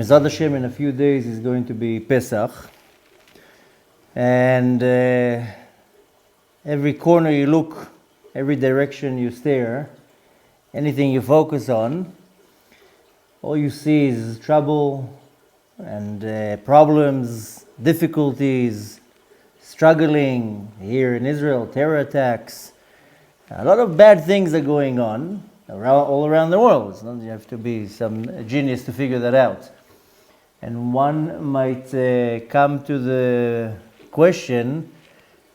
Mezad Hashem, in a few days is going to be Pesach. And every corner you look, every direction you stare, anything you focus on, all you see is trouble and problems, difficulties, struggling. Here in Israel, terror attacks. A lot of bad things are going on all around the world. It's not, you have to be some genius to figure that out. And one might come to the question,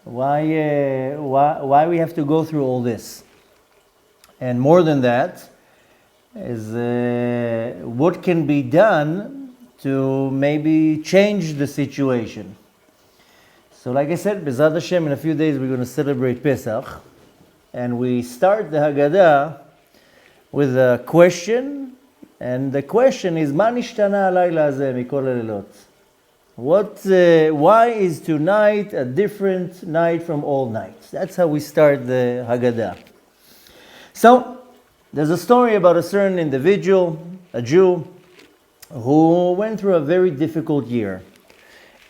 why we have to go through all this? And more than that, is what can be done to maybe change the situation. So like I said, B'ezrat Hashem, in a few days we're going to celebrate Pesach. And we start the Haggadah with a question. And the question is, Ma nishtana halayla hazeh mikol halelot? Why is tonight a different night from all nights? That's how we start the Haggadah. So, there's a story about a certain individual, a Jew, who went through a very difficult year.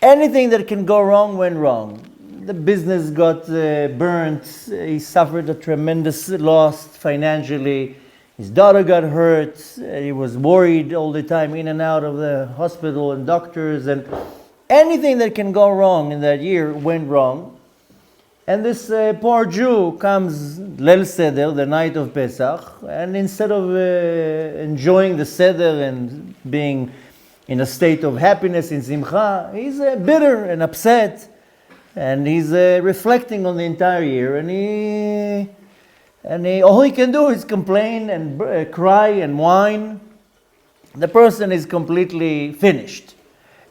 Anything that can go wrong went wrong. The business got burnt. He suffered a tremendous loss financially. His daughter got hurt. He was worried all the time, in and out of the hospital and doctors. And anything that can go wrong in that year went wrong. And this poor Jew comes Leil Seder, the night of Pesach, and instead of enjoying the Seder and being in a state of happiness in Simcha, he's bitter and upset. And he's reflecting on the entire year, and all he can do is complain and cry and whine. The person is completely finished.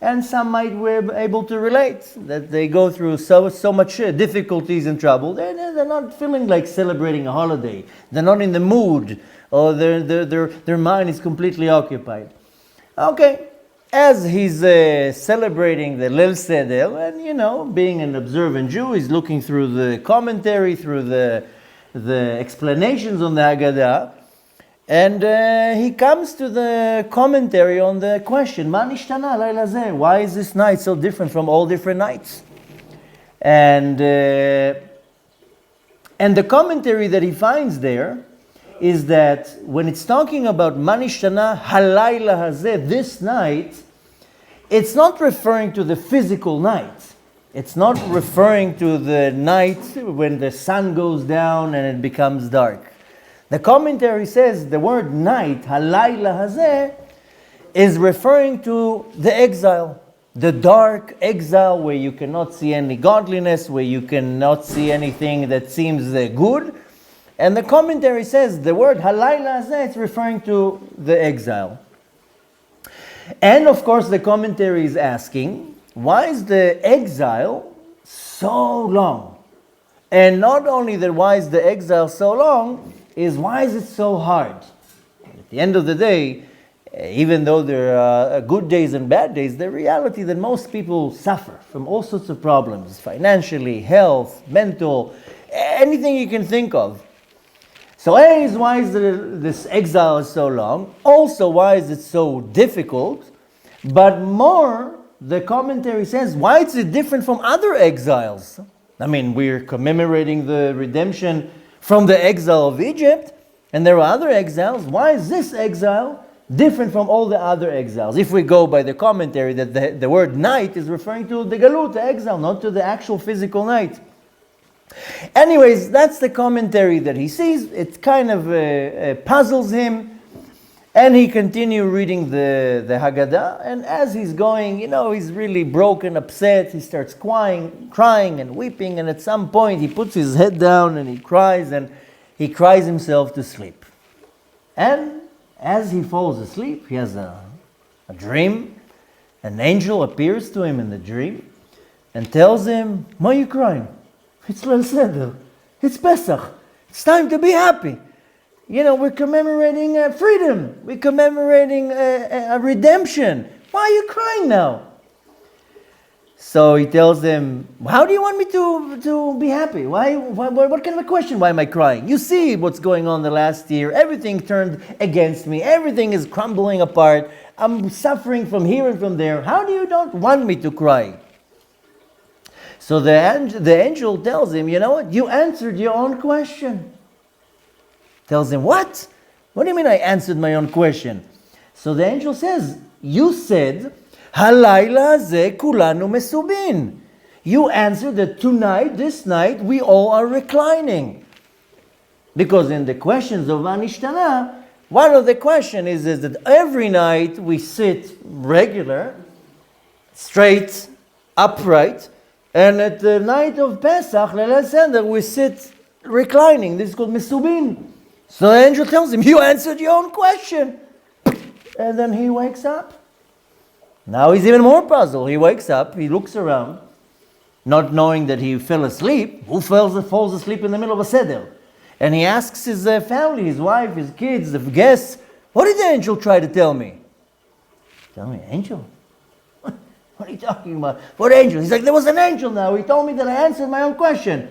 And some might be able to relate that they go through so much difficulties and trouble. They're not feeling like celebrating a holiday. They're not in the mood, or their mind is completely occupied. Okay. As he's celebrating the Leil Seder, and being an observant Jew, he's looking through the commentary, through the explanations on the Haggadah, and he comes to the commentary on the question, Ma nishtana halayla hazeh? Why is this night so different from all different nights? And the commentary that he finds there is that when it's talking about Ma nishtana halayla hazeh, this night, it's not referring to the physical night. It's not referring to the night when the sun goes down and it becomes dark. The commentary says the word night, halayla hazeh, is referring to the exile. The dark exile where you cannot see any godliness, where you cannot see anything that seems good. And the commentary says the word halayla hazeh is referring to the exile. And of course the commentary is asking, why is the exile so long? And not only that, why is the exile so long, is why is it so hard? At the end of the day, even though there are good days and bad days, the reality that most people suffer from all sorts of problems, financially, health, mental, anything you can think of. So why is this exile is so long? Also, why is it so difficult? But more, the commentary says, why is it different from other exiles? I mean, we're commemorating the redemption from the exile of Egypt, and there are other exiles. Why is this exile different from all the other exiles? If we go by the commentary that the word night is referring to the galut, the exile, not to the actual physical night. Anyways, that's the commentary that he sees. It kind of puzzles him, and he continues reading the Haggadah. And as he's going, he's really broken, upset. He starts crying and weeping. And at some point, he puts his head down and he cries himself to sleep. And as he falls asleep, he has a dream. An angel appears to him in the dream and tells him, "Why are you crying? It's Leil Seder. It's Pesach. It's time to be happy. We're commemorating freedom. We're commemorating a redemption. Why are you crying now?" So he tells them, how do you want me to be happy? What kind of a question? Why am I crying? You see what's going on the last year. Everything turned against me. Everything is crumbling apart. I'm suffering from here and from there. How do you not want me to cry? So the angel tells him, you know what? You answered your own question. Tells him, what? What do you mean I answered my own question? So the angel says, you said, Halayla ze kulanu mesubin. You answered that tonight, this night, we all are reclining. Because in the questions of Vanishtana, one of the questions is that every night we sit regular, straight, upright, and at the night of Pesach, Leil Seder, we sit reclining. This is called mesubin. So the angel tells him, you answered your own question. And then he wakes up. Now he's even more puzzled. He wakes up, he looks around, not knowing that he fell asleep. Who falls asleep in the middle of a seder? And he asks his family, his wife, his kids, the guests, what did the angel try to tell me? Tell me, angel? What are you talking about? What angel? He's like, there was an angel now. He told me that I answered my own question.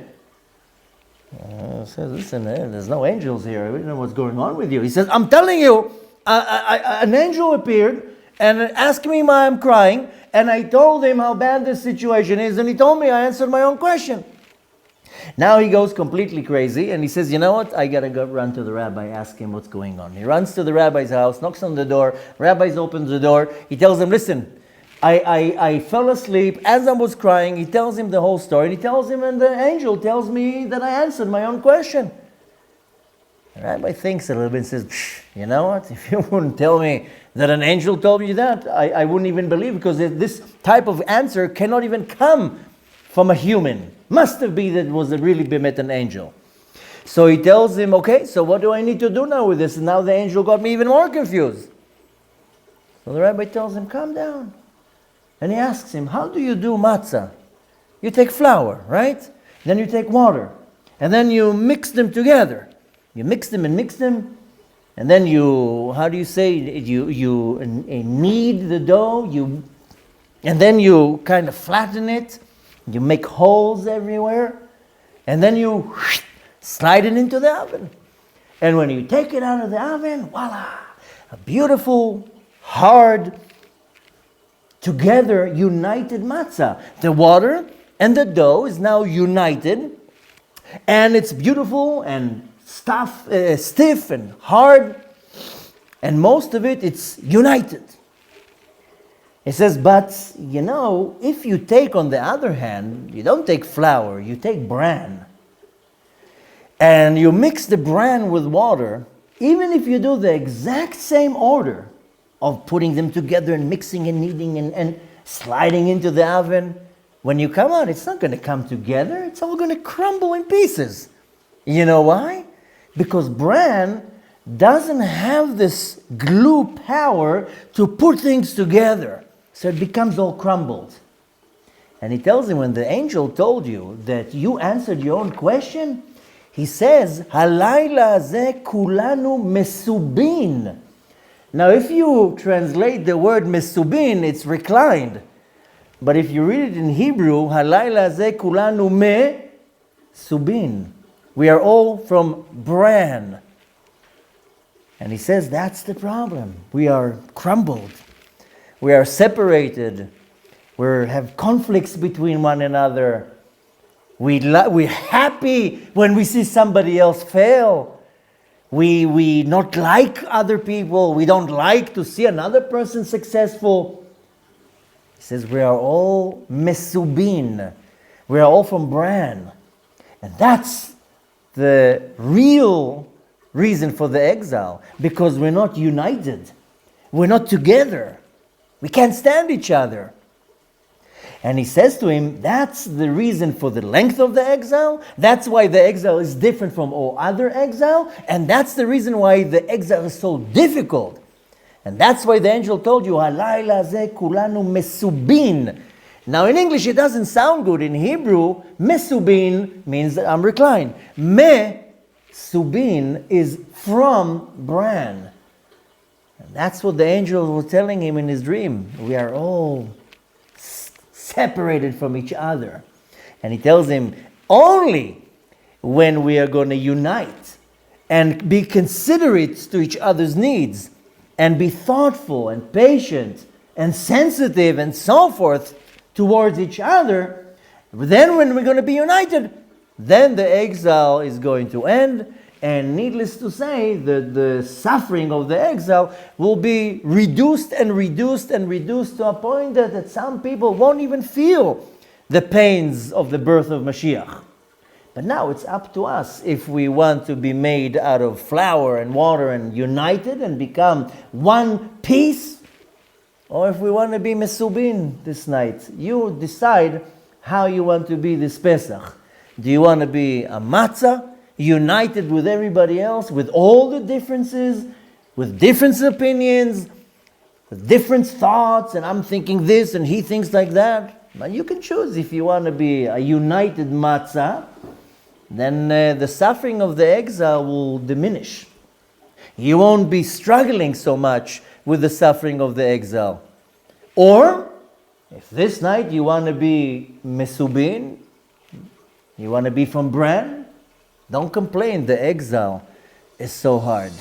Says, listen, there's no angels here. I don't know what's going on with you. He says, I'm telling you, an angel appeared and asked me why I'm crying, and I told him how bad this situation is, and he told me I answered my own question. Now he goes completely crazy, and he says, you know what? I gotta go run to the rabbi, ask him what's going on. He runs to the rabbi's house, knocks on the door. Rabbi opens the door. He tells him, listen, I fell asleep as I was crying. He tells him the whole story. And he tells him, and the angel tells me that I answered my own question. The rabbi thinks a little bit and says, you know what? If you wouldn't tell me that an angel told you that, I wouldn't even believe, because this type of answer cannot even come from a human. Must have been that it was really bemet an angel. So he tells him, okay, so what do I need to do now with this? And now the angel got me even more confused. So the rabbi tells him, calm down. And he asks him, how do you do matzah? You take flour, right? Then you take water. And then you mix them together. You mix them, and then you, how do you say, you knead the dough, and then you kind of flatten it, you make holes everywhere, and then you slide it into the oven. And when you take it out of the oven, voila, a beautiful, hard, together united matzah. The water and the dough is now united, and it's beautiful and stiff and hard, and most of it's united. It says, but you know, if you take, on the other hand, you don't take flour, you take bran, and you mix the bran with water, even if you do the exact same order of putting them together and mixing and kneading and sliding into the oven, when you come out, it's not going to come together. It's all going to crumble in pieces. You know why? Because bran doesn't have this glue power to put things together. So it becomes all crumbled. And he tells him, when the angel told you that you answered your own question, he says, Halayla ze kulanu mesubin. Now, if you translate the word mesubin, it's reclined. But if you read it in Hebrew, Halayla ze kulanu me subin. We are all from bran. And he says that's the problem. We are crumbled. We are separated. We have conflicts between one another. We're happy when we see somebody else fail. We not like other people. We don't like to see another person successful. He says we are all mesubin. We are all from bran. And that's the real reason for the exile. Because we're not united. We're not together. We can't stand each other. And he says to him, that's the reason for the length of the exile. That's why the exile is different from all other exile. And that's the reason why the exile is so difficult. And that's why the angel told you, Halayla ze kulanu mesubin. Now in English it doesn't sound good. In Hebrew, mesubin means that I'm reclined. Subin is from bran. And that's what the angel was telling him in his dream. We are all separated from each other. And he tells him, only when we are going to unite and be considerate to each other's needs and be thoughtful and patient and sensitive and so forth towards each other, then when we're going to be united, then the exile is going to end. And needless to say, the suffering of the exile will be reduced and reduced and reduced to a point that some people won't even feel the pains of the birth of Mashiach. But now it's up to us if we want to be made out of flour and water and united and become one piece, or if we want to be mesubin this night. You decide how you want to be this Pesach. Do you want to be a matzah, united with everybody else, with all the differences, with different opinions, with different thoughts, and I'm thinking this and he thinks like that? But you can choose if you want to be a united matzah, then the suffering of the exile will diminish. You won't be struggling so much with the suffering of the exile. Or, if this night you want to be mesubin, you want to be from bran, don't complain, the exile is so hard.